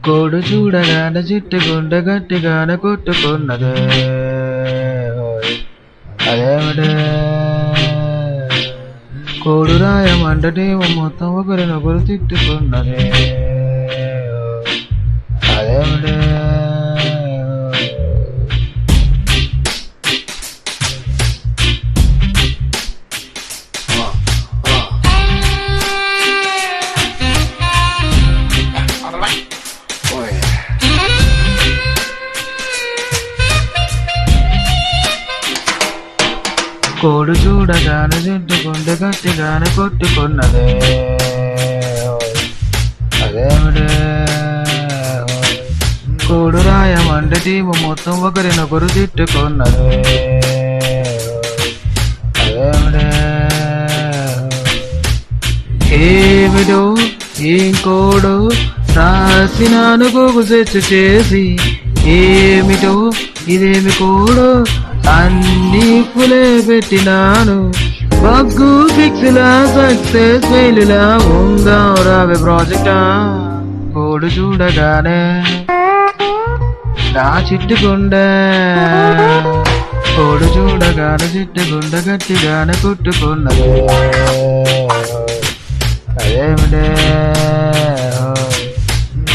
Code చూడగానే చిట్టు గుండె గట్టిగానే కొట్టుకున్నదే. అదేమిటే కోడు రాయమంటేమో మొత్తం ఒకరినొకరు తిట్టుకున్నదే. అదేమిటే కోడు చూడగానే చుట్టుకుంటే గట్టిగానే కొట్టుకున్నదే. అదేమిటే కోడు రాయమంటే టీము మొత్తం ఒకరినొకరు తిట్టుకున్నదే. అదేమిటే ఏమిటో ఇంకోడు రాసినాను గోగుసెచ్చు చేసి, ఏమిటో ఇదేమి కోడు అన్ని పులే పెట్టినాను. బగ్గు ఫిక్స్లా సక్సెస్ ఫెయిల్లా ఉందాం రావే ప్రాజెక్టా. కోడు చూడగానే నా చిట్టుకుండే, కోడు చూడగానే చిట్టుకుండ గట్టిగానే కొట్టుకున్నదే. అదేమిటే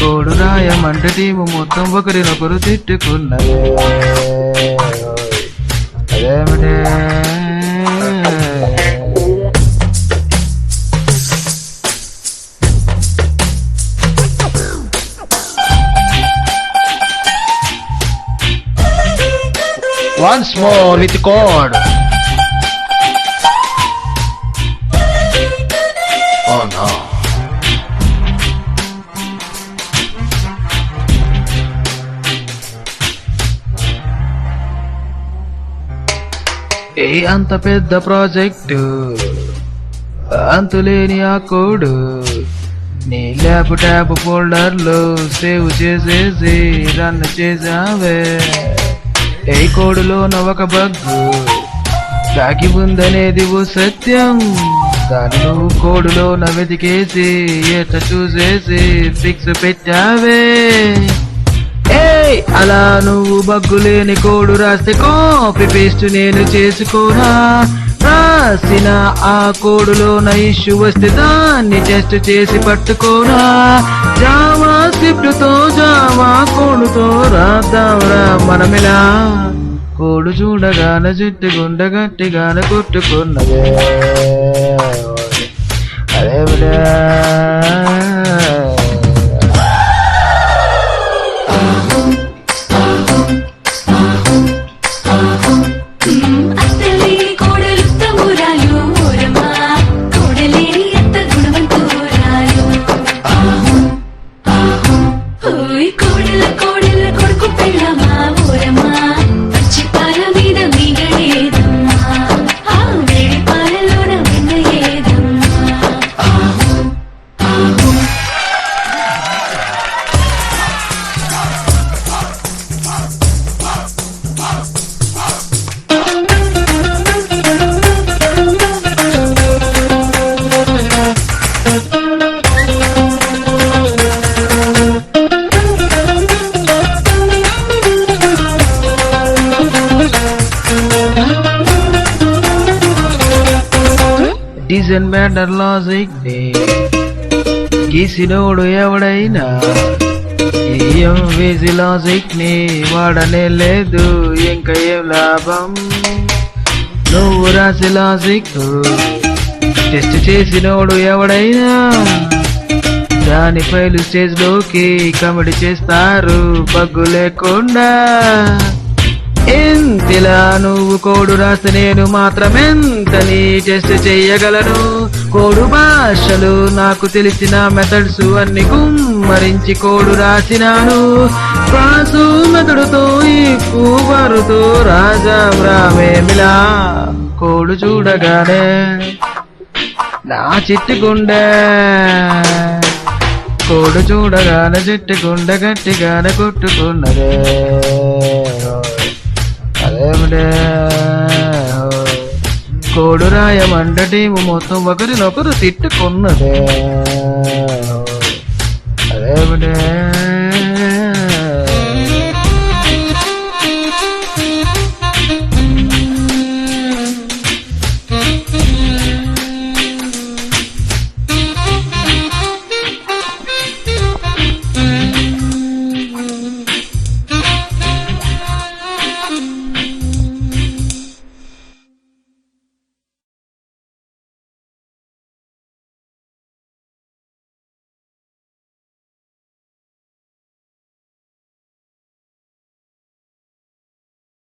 కోడు రాయమంటే టీము మొత్తం ఒకరినొకరు తిట్టుకున్నదే. అదేమిటే once more with chord. Oh no. ఏ అంత పెద్ద ప్రాజెక్టు అంతులేని ఆ కోడు నీ ల్యాప్టాప్ ఫోల్డర్లో సేవ్ చేసేసి రన్ చేసావే. ఏ కోడులోన ఒక బగ్గు దాగి ఉందనేది ఓ సత్యం, దాని నువ్వు కోడులోన వెతికేసి ఎట్ట చూసేసి ఫిక్స్ పెట్టావే. అలా నువ్వు బగ్గులేని కోడు రాస్తే కాపీ పేస్ట్ నేను చేసుకోనా. రాసిన ఆ కోడులోన ఇష్యూ వస్తే దాన్ని టెస్ట్ చేసి పట్టుకోనా. జావా స్క్రిప్ట్ తో జావా కోడుతో రాద్దాంరా మనమిలా. కోడు చూడగానే చిట్టుగుండె గట్టిగానే కొట్టుకున్నదే. అదేమిటే డిజైన్ బ్యాటర్ లాజిక్ ని గీసినోడు ఎవడైనా ఎంవిజి లాజిక్ ని వాడనే లేదు, ఇంకా ఏం లాభం. నువ్వు రాసి లాజిక్ టెస్ట్ చేసినోడు ఎవడైనా దాని ఫైల్ స్టేజ్ లోకి కమిటీ చేస్తారు బగ్గు లేకుండా. ఎంతిలా నువ్వు కోడు రాస్తే నేను మాత్రమెంత నీ టెస్ట్ చెయ్యగలను. కోడు భాషలు నాకు తెలిసిన మెథడ్స్ అన్ని గుమ్మరించి కోడు రాసినాను. క్లాసు మెథడుతో ఇప్పు వారుతో రాజా రామేమిలా. కోడు చూడగానే నా చిట్టుగుండె, కోడు చూడగానే చిట్టుగుండె గట్టిగానే కొట్టుకున్నదే. అదేమిటే కోడు రాయమంటే టీము మొత్తం ఒకరినొకరు తిట్టుకున్నదే. అదేమిటే